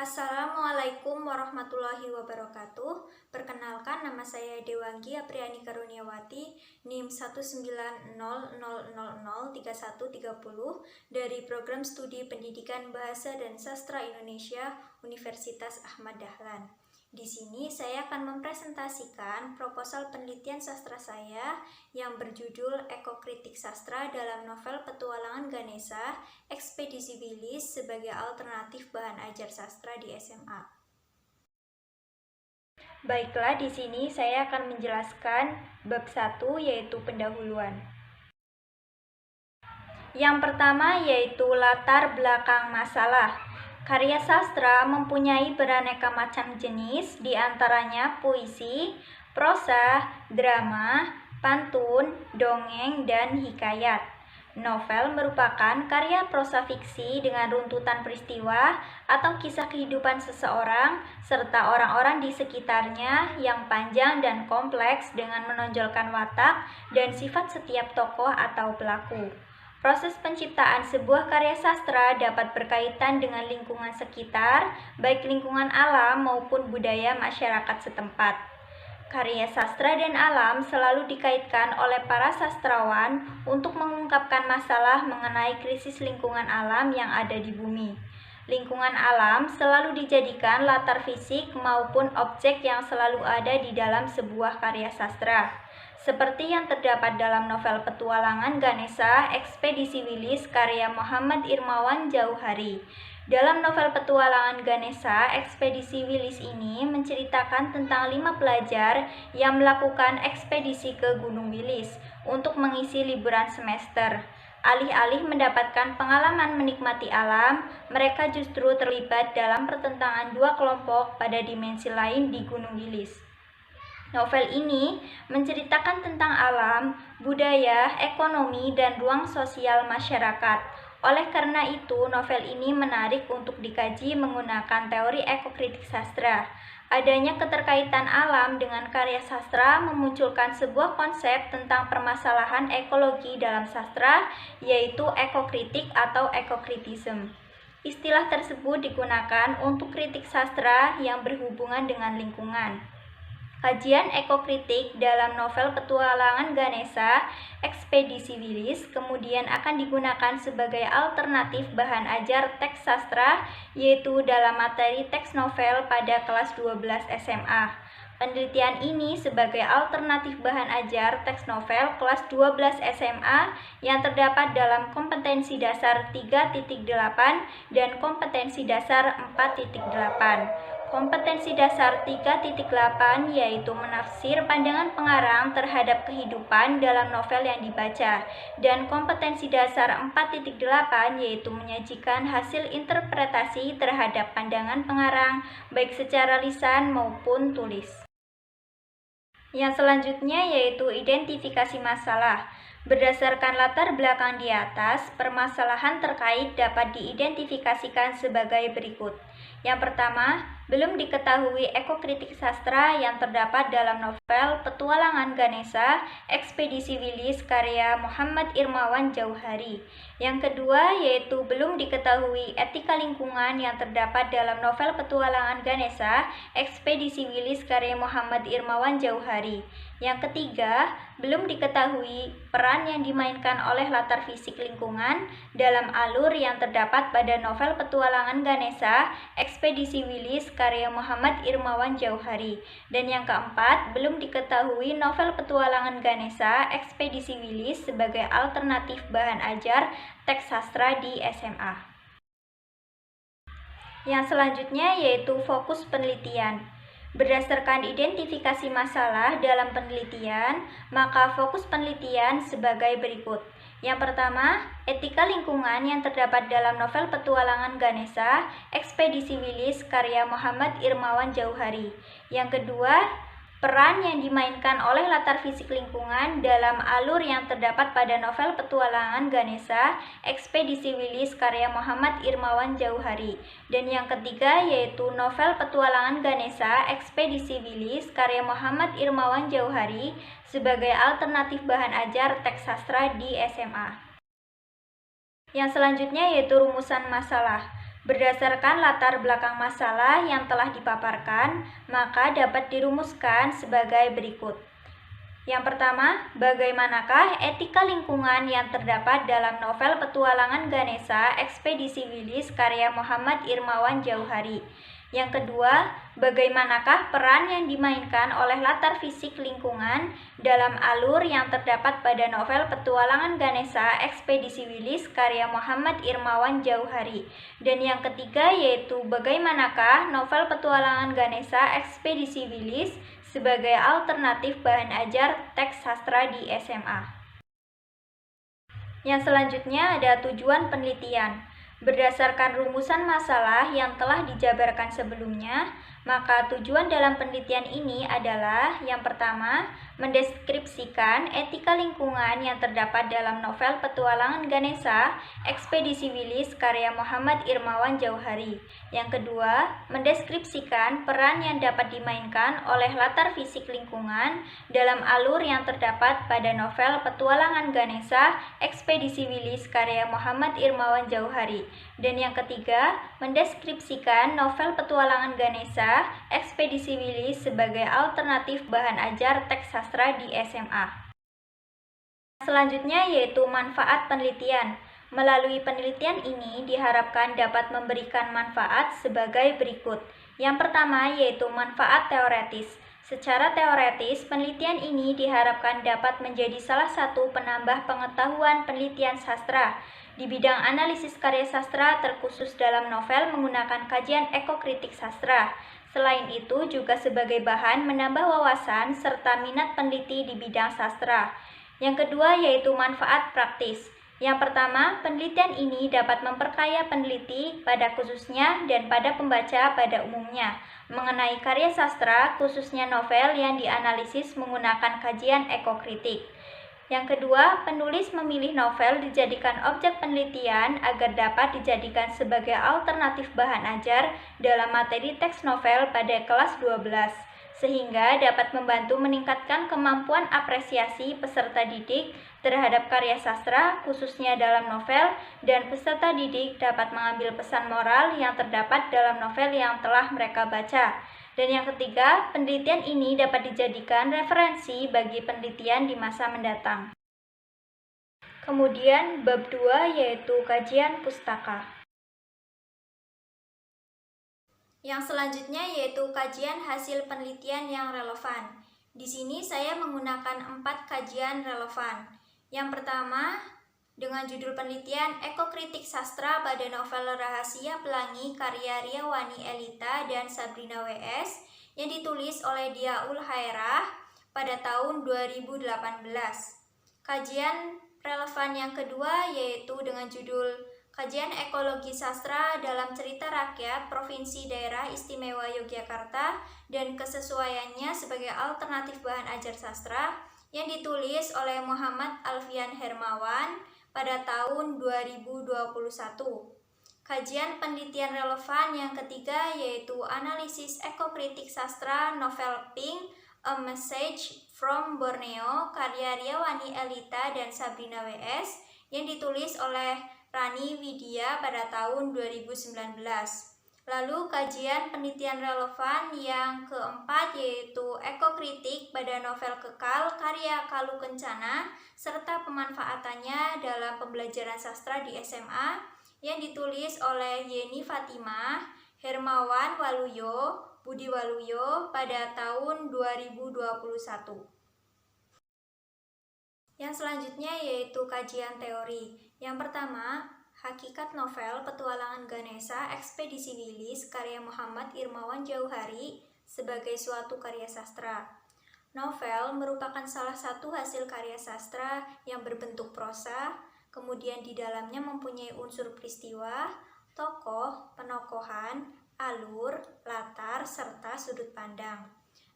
Assalamualaikum warahmatullahi wabarakatuh. Perkenalkan, nama saya Dewanggi Apriani Karuniawati, NIM 190003130 dari Program Studi Pendidikan Bahasa dan Sastra Indonesia Universitas Ahmad Dahlan. Di sini saya akan mempresentasikan proposal penelitian sastra saya yang berjudul Ekokritik Sastra dalam novel Petualangan Ganesha, Ekspedisi Wilis sebagai alternatif bahan ajar sastra di SMA. Baiklah, di sini saya akan menjelaskan bab 1 yaitu pendahuluan. Yang pertama yaitu latar belakang masalah. Karya sastra mempunyai beraneka macam jenis, diantaranya puisi, prosa, drama, pantun, dongeng, dan hikayat. Novel merupakan karya prosa fiksi dengan runtutan peristiwa atau kisah kehidupan seseorang serta orang-orang di sekitarnya yang panjang dan kompleks dengan menonjolkan watak dan sifat setiap tokoh atau pelaku. Proses penciptaan sebuah karya sastra dapat berkaitan dengan lingkungan sekitar, baik lingkungan alam maupun budaya masyarakat setempat. Karya sastra dan alam selalu dikaitkan oleh para sastrawan untuk mengungkapkan masalah mengenai krisis lingkungan alam yang ada di bumi. Lingkungan alam selalu dijadikan latar fisik maupun objek yang selalu ada di dalam sebuah karya sastra. Seperti yang terdapat dalam novel Petualangan Ganesha, Ekspedisi Wilis karya Muhammad Irmawan Jauhari. Dalam novel Petualangan Ganesha, Ekspedisi Wilis ini menceritakan tentang 5 pelajar yang melakukan ekspedisi ke Gunung Wilis untuk mengisi liburan semester. Alih-alih mendapatkan pengalaman menikmati alam, mereka justru terlibat dalam pertentangan dua kelompok pada dimensi lain di Gunung Wilis. Novel ini menceritakan tentang alam, budaya, ekonomi, dan ruang sosial masyarakat. Oleh karena itu, novel ini menarik untuk dikaji menggunakan teori ekokritik sastra. Adanya keterkaitan alam dengan karya sastra memunculkan sebuah konsep tentang permasalahan ekologi dalam sastra, yaitu ekokritik atau ekokritisme. Istilah tersebut digunakan untuk kritik sastra yang berhubungan dengan lingkungan. Kajian ekokritik dalam novel Petualangan Ganesha, Ekspedisi Wilis kemudian akan digunakan sebagai alternatif bahan ajar teks sastra, yaitu dalam materi teks novel pada kelas 12 SMA. Penelitian ini sebagai alternatif bahan ajar teks novel kelas 12 SMA yang terdapat dalam kompetensi dasar 3.8 dan kompetensi dasar 4.8. Kompetensi dasar 3.8 yaitu menafsir pandangan pengarang terhadap kehidupan dalam novel yang dibaca, dan kompetensi dasar 4.8 yaitu menyajikan hasil interpretasi terhadap pandangan pengarang baik secara lisan maupun tulis. Yang selanjutnya yaitu identifikasi masalah. Berdasarkan latar belakang di atas, permasalahan terkait dapat diidentifikasikan sebagai berikut. Yang pertama, belum diketahui ekokritik sastra yang terdapat dalam novel Petualangan Ganesha, Ekspedisi Wilis karya Muhammad Irmawan Jauhari. Yang kedua, yaitu belum diketahui etika lingkungan yang terdapat dalam novel Petualangan Ganesha, Ekspedisi Wilis karya Muhammad Irmawan Jauhari. Yang ketiga, belum diketahui peran yang dimainkan oleh latar fisik lingkungan dalam alur yang terdapat pada novel Petualangan Ganesha, Ekspedisi Wilis karya Muhammad Irmawan Jauhari. Dan yang keempat, belum diketahui novel Petualangan Ganesha, Ekspedisi Wilis sebagai alternatif bahan ajar teks sastra di SMA. Yang selanjutnya yaitu fokus penelitian. Berdasarkan identifikasi masalah dalam penelitian, maka fokus penelitian sebagai berikut. Yang pertama, etika lingkungan yang terdapat dalam novel Petualangan Ganesha, Ekspedisi Wilis karya Muhammad Irmawan Jauhari. Yang kedua, peran yang dimainkan oleh latar fisik lingkungan dalam alur yang terdapat pada novel Petualangan Ganesha, Ekspedisi Wilis karya Muhammad Irmawan Jauhari. Dan yang ketiga yaitu novel Petualangan Ganesha, Ekspedisi Wilis karya Muhammad Irmawan Jauhari sebagai alternatif bahan ajar teks sastra di SMA. Yang selanjutnya yaitu rumusan masalah. Berdasarkan latar belakang masalah yang telah dipaparkan, maka dapat dirumuskan sebagai berikut. Yang pertama, bagaimanakah etika lingkungan yang terdapat dalam novel Petualangan Ganesha Ekspedisi Wilis karya Muhammad Irmawan Jauhari? Yang kedua, bagaimanakah peran yang dimainkan oleh latar fisik lingkungan dalam alur yang terdapat pada novel Petualangan Ganesha Ekspedisi Wilis karya Muhammad Irmawan Jauhari? Dan yang ketiga yaitu bagaimanakah novel Petualangan Ganesha Ekspedisi Wilis sebagai alternatif bahan ajar teks sastra di SMA. Yang selanjutnya ada tujuan penelitian. Berdasarkan rumusan masalah yang telah dijabarkan sebelumnya, maka tujuan dalam penelitian ini adalah yang pertama, mendeskripsikan etika lingkungan yang terdapat dalam novel Petualangan Ganesha Ekspedisi Wilis karya Muhammad Irmawan Jauhari. Yang kedua, mendeskripsikan peran yang dapat dimainkan oleh latar fisik lingkungan dalam alur yang terdapat pada novel Petualangan Ganesha Ekspedisi Wilis karya Muhammad Irmawan Jauhari. Dan yang ketiga, mendeskripsikan novel Petualangan Ganesha Ekspedisi Wilis sebagai alternatif bahan ajar teks sastra di SMA. Selanjutnya yaitu manfaat penelitian. Melalui penelitian ini diharapkan dapat memberikan manfaat sebagai berikut. Yang pertama yaitu manfaat teoretis. Secara teoretis, penelitian ini diharapkan dapat menjadi salah satu penambah pengetahuan penelitian sastra. Di bidang analisis karya sastra terkhusus dalam novel menggunakan kajian ekokritik sastra. Selain itu juga sebagai bahan menambah wawasan serta minat peneliti di bidang sastra. Yang kedua yaitu manfaat praktis. Yang pertama, penelitian ini dapat memperkaya peneliti pada khususnya dan pada pembaca pada umumnya mengenai karya sastra, khususnya novel yang dianalisis menggunakan kajian ekokritik. Yang kedua, penulis memilih novel dijadikan objek penelitian agar dapat dijadikan sebagai alternatif bahan ajar dalam materi teks novel pada kelas 12, sehingga dapat membantu meningkatkan kemampuan apresiasi peserta didik terhadap karya sastra, khususnya dalam novel, dan peserta didik dapat mengambil pesan moral yang terdapat dalam novel yang telah mereka baca. Dan yang ketiga, penelitian ini dapat dijadikan referensi bagi penelitian di masa mendatang. Kemudian bab 2 yaitu kajian pustaka. Yang selanjutnya yaitu kajian hasil penelitian yang relevan. Di sini saya menggunakan 4 kajian relevan. Yang pertama, dengan judul penelitian Ekokritik Sastra pada Novel Rahasia Pelangi karya Riawani Elita dan Sabrina W.S. yang ditulis oleh Diaul Hairah pada tahun 2018. Kajian relevan yang kedua yaitu dengan judul Kajian Ekologi Sastra dalam Cerita Rakyat Provinsi Daerah Istimewa Yogyakarta dan kesesuaiannya sebagai alternatif bahan ajar sastra yang ditulis oleh Muhammad Alfian Hermawan pada tahun 2021. Kajian penelitian relevan yang ketiga yaitu analisis ekokritik sastra novel Pink, A Message from Borneo karya Riawani Elita dan Sabrina W.S. yang ditulis oleh Rani Widya pada tahun 2019. Lalu kajian penelitian relevan yang keempat yaitu ekokritik pada novel Kekal karya Kalu Kencana serta pemanfaatannya dalam pembelajaran sastra di SMA yang ditulis oleh Yeni Fatimah, Hermawan Waluyo, Budi Waluyo pada tahun 2021. Yang selanjutnya yaitu kajian teori. Yang pertama, hakikat novel Petualangan Ganesha Ekspedisi Wilis karya Muhammad Irmawan Jauhari sebagai suatu karya sastra. Novel merupakan salah satu hasil karya sastra yang berbentuk prosa, kemudian di dalamnya mempunyai unsur peristiwa, tokoh, penokohan, alur, latar, serta sudut pandang.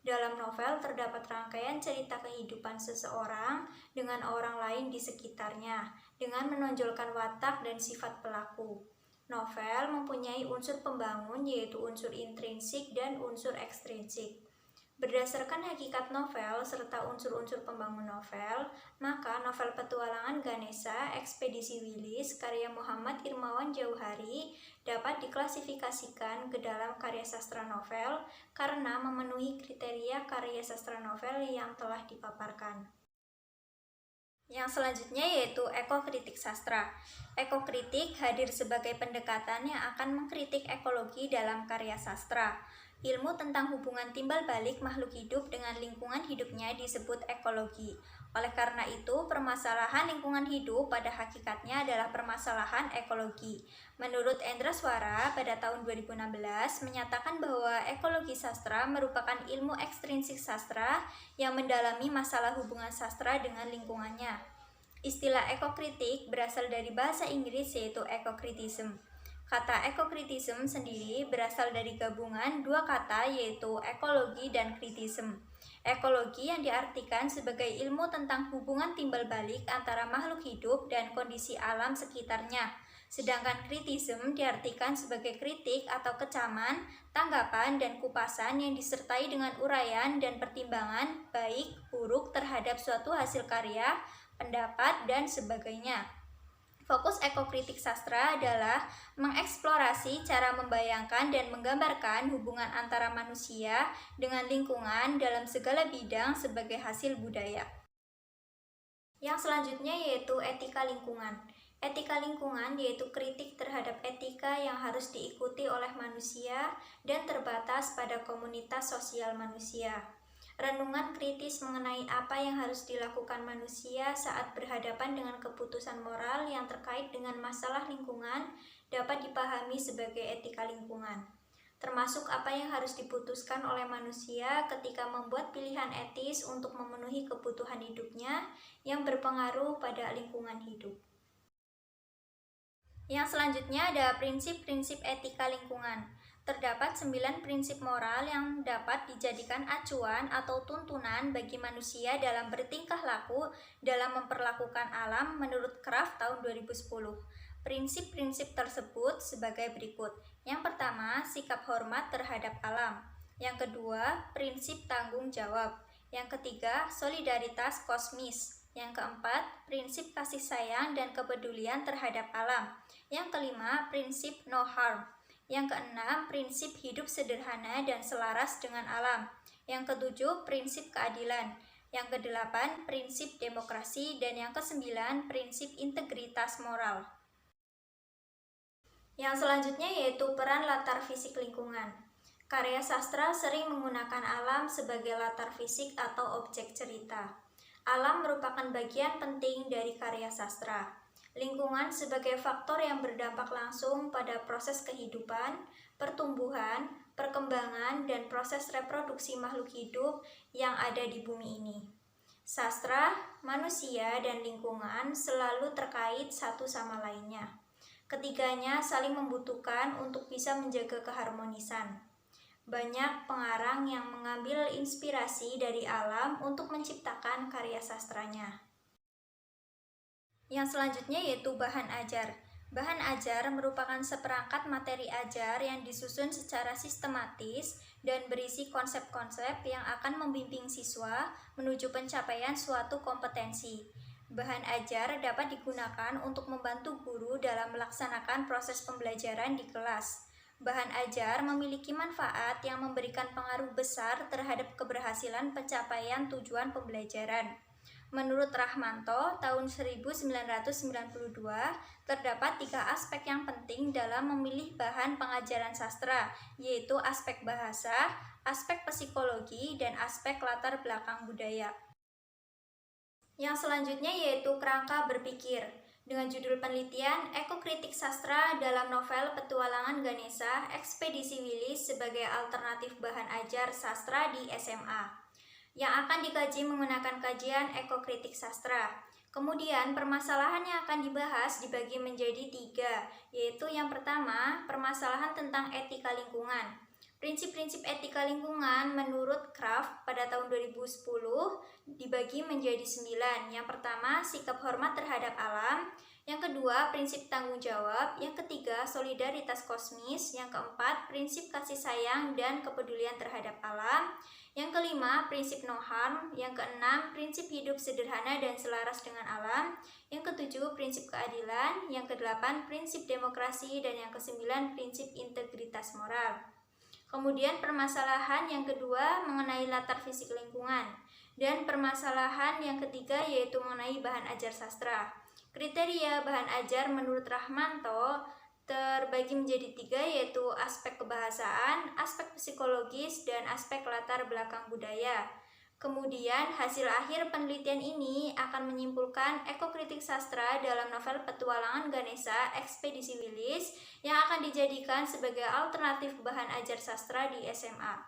Dalam novel terdapat rangkaian cerita kehidupan seseorang dengan orang lain di sekitarnya, dengan menonjolkan watak dan sifat pelaku. Novel mempunyai unsur pembangun yaitu unsur intrinsik dan unsur ekstrinsik. Berdasarkan hakikat novel serta unsur-unsur pembangun novel, maka novel Petualangan Ganesha Ekspedisi Wilis karya Muhammad Irmawan Jauhari dapat diklasifikasikan ke dalam karya sastra novel karena memenuhi kriteria karya sastra novel yang telah dipaparkan. Yang selanjutnya yaitu ekokritik sastra. Ekokritik hadir sebagai pendekatan yang akan mengkritik ekologi dalam karya sastra. Ilmu tentang hubungan timbal balik makhluk hidup dengan lingkungan hidupnya disebut ekologi. Oleh karena itu, permasalahan lingkungan hidup pada hakikatnya adalah permasalahan ekologi. Menurut Endra Swara pada tahun 2016 menyatakan bahwa ekologi sastra merupakan ilmu ekstrinsik sastra yang mendalami masalah hubungan sastra dengan lingkungannya. Istilah ekokritik berasal dari bahasa Inggris yaitu ekokritism. Kata ekokritism sendiri berasal dari gabungan dua kata yaitu ekologi dan kritism. Ekologi yang diartikan sebagai ilmu tentang hubungan timbal balik antara makhluk hidup dan kondisi alam sekitarnya. Sedangkan kritism diartikan sebagai kritik atau kecaman, tanggapan, dan kupasan yang disertai dengan uraian dan pertimbangan baik buruk terhadap suatu hasil karya, pendapat, dan sebagainya. Fokus ekokritik sastra adalah mengeksplorasi cara membayangkan dan menggambarkan hubungan antara manusia dengan lingkungan dalam segala bidang sebagai hasil budaya. Yang selanjutnya yaitu etika lingkungan. Etika lingkungan yaitu kritik terhadap etika yang harus diikuti oleh manusia dan terbatas pada komunitas sosial manusia. Renungan kritis mengenai apa yang harus dilakukan manusia saat berhadapan dengan keputusan moral yang terkait dengan masalah lingkungan dapat dipahami sebagai etika lingkungan, termasuk apa yang harus diputuskan oleh manusia ketika membuat pilihan etis untuk memenuhi kebutuhan hidupnya yang berpengaruh pada lingkungan hidup. Yang selanjutnya ada prinsip-prinsip etika lingkungan. Terdapat 9 prinsip moral yang dapat dijadikan acuan atau tuntunan bagi manusia dalam bertingkah laku dalam memperlakukan alam menurut Kraft tahun 2010. Prinsip-prinsip tersebut sebagai berikut. Yang pertama, sikap hormat terhadap alam. Yang kedua, prinsip tanggung jawab. Yang ketiga, solidaritas kosmis. Yang keempat, prinsip kasih sayang dan kepedulian terhadap alam. Yang kelima, prinsip no harm. Yang keenam, prinsip hidup sederhana dan selaras dengan alam. Yang ketujuh, prinsip keadilan. Yang kedelapan, prinsip demokrasi. Dan yang kesembilan, prinsip integritas moral. Yang selanjutnya yaitu peran latar fisik lingkungan. Karya sastra sering menggunakan alam sebagai latar fisik atau objek cerita. Alam merupakan bagian penting dari karya sastra. Lingkungan sebagai faktor yang berdampak langsung pada proses kehidupan, pertumbuhan, perkembangan, dan proses reproduksi makhluk hidup yang ada di bumi ini. Sastra, manusia, dan lingkungan selalu terkait satu sama lainnya. Ketiganya saling membutuhkan untuk bisa menjaga keharmonisan. Banyak pengarang yang mengambil inspirasi dari alam untuk menciptakan karya sastranya. Yang selanjutnya yaitu bahan ajar. Bahan ajar merupakan seperangkat materi ajar yang disusun secara sistematis dan berisi konsep-konsep yang akan membimbing siswa menuju pencapaian suatu kompetensi. Bahan ajar dapat digunakan untuk membantu guru dalam melaksanakan proses pembelajaran di kelas. Bahan ajar memiliki manfaat yang memberikan pengaruh besar terhadap keberhasilan pencapaian tujuan pembelajaran. Menurut Rahmanto, tahun 1992, terdapat 3 aspek yang penting dalam memilih bahan pengajaran sastra, yaitu aspek bahasa, aspek psikologi, dan aspek latar belakang budaya. Yang selanjutnya yaitu kerangka berpikir, dengan judul penelitian Ekokritik Sastra dalam novel Petualangan Ganesha Ekspedisi Wilis sebagai alternatif bahan ajar sastra di SMA. Yang akan dikaji menggunakan kajian ekokritik sastra. Kemudian permasalahan yang akan dibahas dibagi menjadi 3, yaitu yang pertama, permasalahan tentang etika lingkungan. Prinsip-prinsip etika lingkungan menurut Kraft pada tahun 2010 dibagi menjadi 9. Yang pertama, sikap hormat terhadap alam. Yang kedua, prinsip tanggung jawab. Yang ketiga, solidaritas kosmis. Yang keempat, prinsip kasih sayang dan kepedulian terhadap alam. Yang kelima, prinsip no harm. Yang keenam, prinsip hidup sederhana dan selaras dengan alam. Yang ketujuh, prinsip keadilan. Yang kedelapan, prinsip demokrasi. Dan yang kesembilan, prinsip integritas moral. Kemudian permasalahan yang kedua mengenai latar fisik lingkungan. Dan permasalahan yang ketiga yaitu mengenai bahan ajar sastra. Kriteria bahan ajar menurut Rahmanto terbagi menjadi 3, yaitu aspek kebahasaan, aspek psikologis, dan aspek latar belakang budaya. Kemudian hasil akhir penelitian ini akan menyimpulkan ekokritik sastra dalam novel Petualangan Ganesha Ekspedisi Wilis yang akan dijadikan sebagai alternatif bahan ajar sastra di SMA.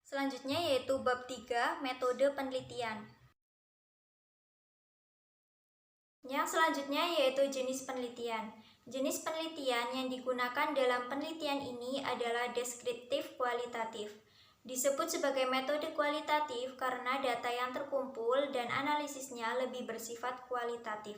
Selanjutnya yaitu bab 3, metode penelitian. Yang selanjutnya yaitu jenis penelitian. Jenis penelitian yang digunakan dalam penelitian ini adalah deskriptif kualitatif. Disebut sebagai metode kualitatif karena data yang terkumpul dan analisisnya lebih bersifat kualitatif.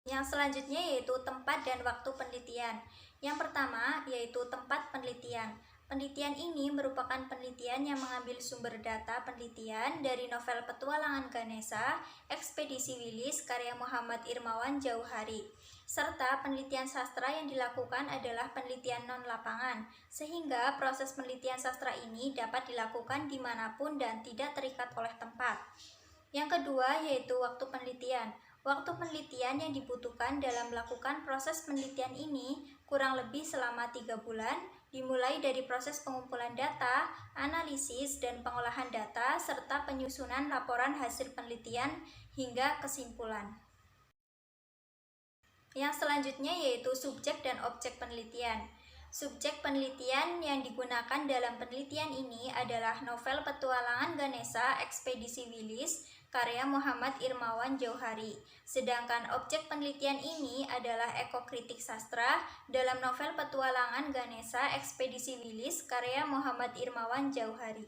Yang selanjutnya yaitu tempat dan waktu penelitian. Yang pertama yaitu tempat penelitian. Penelitian ini merupakan penelitian yang mengambil sumber data penelitian dari novel Petualangan Ganesha Ekspedisi Wilis karya Muhammad Irmawan Jauhari. Serta penelitian sastra yang dilakukan adalah penelitian non-lapangan, sehingga proses penelitian sastra ini dapat dilakukan dimanapun dan tidak terikat oleh tempat. Yang kedua yaitu waktu penelitian. Waktu penelitian yang dibutuhkan dalam melakukan proses penelitian ini kurang lebih selama 3 bulan, dimulai dari proses pengumpulan data, analisis, dan pengolahan data, serta penyusunan laporan hasil penelitian hingga kesimpulan. Yang selanjutnya yaitu subjek dan objek penelitian. Subjek penelitian yang digunakan dalam penelitian ini adalah novel Petualangan Ganesha Ekspedisi Wilis karya Muhammad Irmawan Jauhari. Sedangkan objek penelitian ini adalah ekokritik sastra dalam novel Petualangan Ganesha Ekspedisi Wilis karya Muhammad Irmawan Jauhari.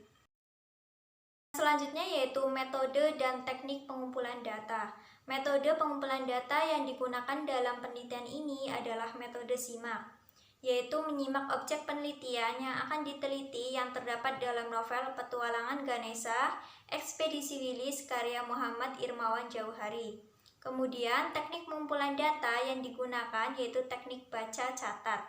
Selanjutnya yaitu metode dan teknik pengumpulan data. Metode pengumpulan data yang digunakan dalam penelitian ini adalah metode SIMAK, yaitu menyimak objek penelitian yang akan diteliti yang terdapat dalam novel Petualangan Ganesha Ekspedisi Wilis karya Muhammad Irmawan Jauhari. Kemudian teknik pengumpulan data yang digunakan yaitu teknik baca catat.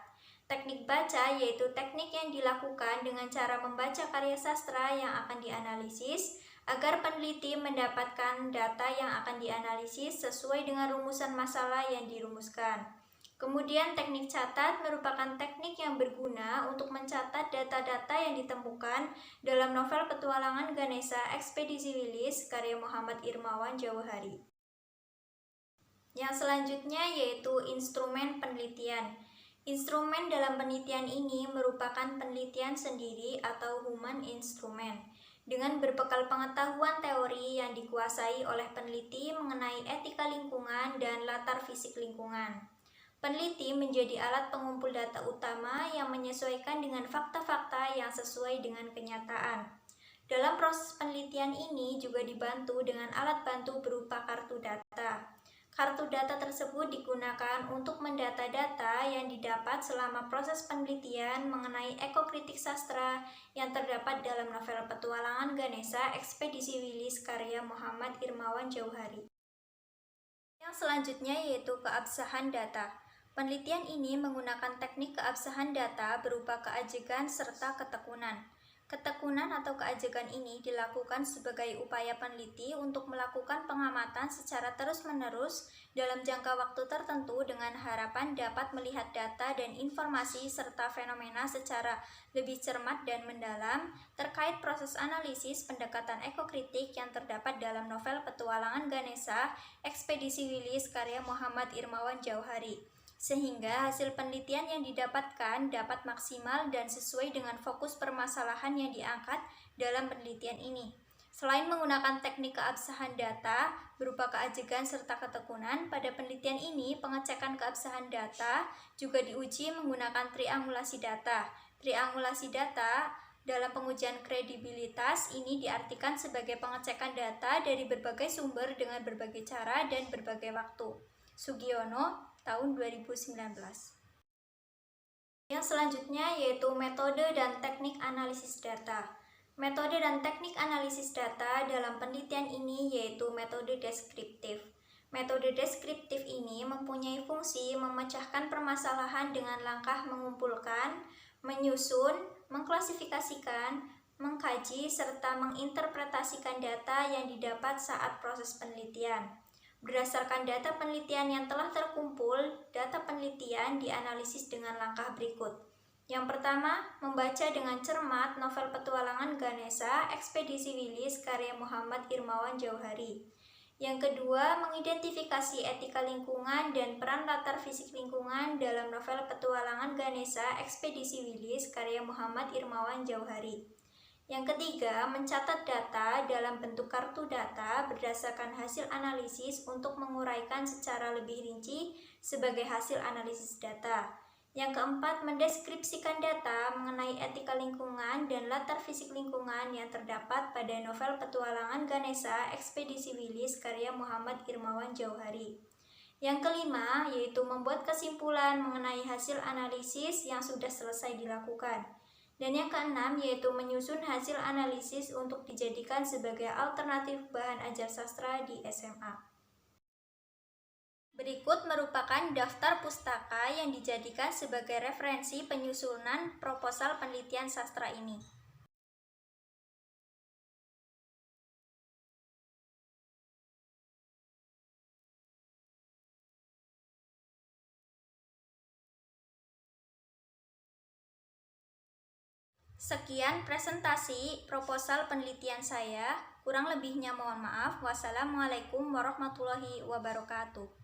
Teknik baca yaitu teknik yang dilakukan dengan cara membaca karya sastra yang akan dianalisis agar peneliti mendapatkan data yang akan dianalisis sesuai dengan rumusan masalah yang dirumuskan. Kemudian teknik catat merupakan teknik yang berguna untuk mencatat data-data yang ditemukan dalam novel Petualangan Ganesha Ekspedisi Wilis karya Muhammad Irmawan Jauhari. Yang selanjutnya yaitu instrumen penelitian. Instrumen dalam penelitian ini merupakan penelitian sendiri atau human instrument dengan berbekal pengetahuan teori yang dikuasai oleh peneliti mengenai etika lingkungan dan latar fisik lingkungan. Peneliti menjadi alat pengumpul data utama yang menyesuaikan dengan fakta-fakta yang sesuai dengan kenyataan. Dalam proses penelitian ini juga dibantu dengan alat bantu berupa kartu data. Kartu data tersebut digunakan untuk mendata data yang didapat selama proses penelitian mengenai ekokritik sastra yang terdapat dalam novel Petualangan Ganesha Ekspedisi Wilis karya Muhammad Irmawan Jauhari. Yang selanjutnya yaitu keabsahan data. Penelitian ini menggunakan teknik keabsahan data berupa keajegan serta ketekunan. Ketekunan atau keajegan ini dilakukan sebagai upaya peneliti untuk melakukan pengamatan secara terus-menerus dalam jangka waktu tertentu dengan harapan dapat melihat data dan informasi serta fenomena secara lebih cermat dan mendalam terkait proses analisis pendekatan ekokritik yang terdapat dalam novel Petualangan Ganesha Ekspedisi Wilis karya Muhammad Irmawan Jauhari, sehingga hasil penelitian yang didapatkan dapat maksimal dan sesuai dengan fokus permasalahan yang diangkat dalam penelitian ini. Selain menggunakan teknik keabsahan data berupa keajegan serta ketekunan, pada penelitian ini pengecekan keabsahan data juga diuji menggunakan triangulasi data. Triangulasi data dalam pengujian kredibilitas ini diartikan sebagai pengecekan data dari berbagai sumber dengan berbagai cara dan berbagai waktu. Sugiono, tahun 2019. Yang selanjutnya yaitu metode dan teknik analisis data. Metode dan teknik analisis data dalam penelitian ini yaitu metode deskriptif. Metode deskriptif ini mempunyai fungsi memecahkan permasalahan dengan langkah mengumpulkan, menyusun, mengklasifikasikan, mengkaji, serta menginterpretasikan data yang didapat saat proses penelitian. Berdasarkan data penelitian yang telah terkumpul, data penelitian dianalisis dengan langkah berikut. Yang pertama, membaca dengan cermat novel petualangan Ganesha, Ekspedisi Wilis karya Muhammad Irmawan Jauhari. Yang kedua, mengidentifikasi etika lingkungan dan peran latar fisik lingkungan dalam novel petualangan Ganesha, Ekspedisi Wilis karya Muhammad Irmawan Jauhari. Yang ketiga, mencatat data dalam bentuk kartu data berdasarkan hasil analisis untuk menguraikan secara lebih rinci sebagai hasil analisis data. Yang keempat, mendeskripsikan data mengenai etika lingkungan dan latar fisik lingkungan yang terdapat pada novel petualangan Ganesha, Ekspedisi Wilis karya Muhammad Irmawan Jauhari. Yang kelima, yaitu membuat kesimpulan mengenai hasil analisis yang sudah selesai dilakukan. Dan yang keenam, yaitu menyusun hasil analisis untuk dijadikan sebagai alternatif bahan ajar sastra di SMA. Berikut merupakan daftar pustaka yang dijadikan sebagai referensi penyusunan proposal penelitian sastra ini. Sekian presentasi proposal penelitian saya. Kurang lebihnya mohon maaf. Wassalamualaikum warahmatullahi wabarakatuh.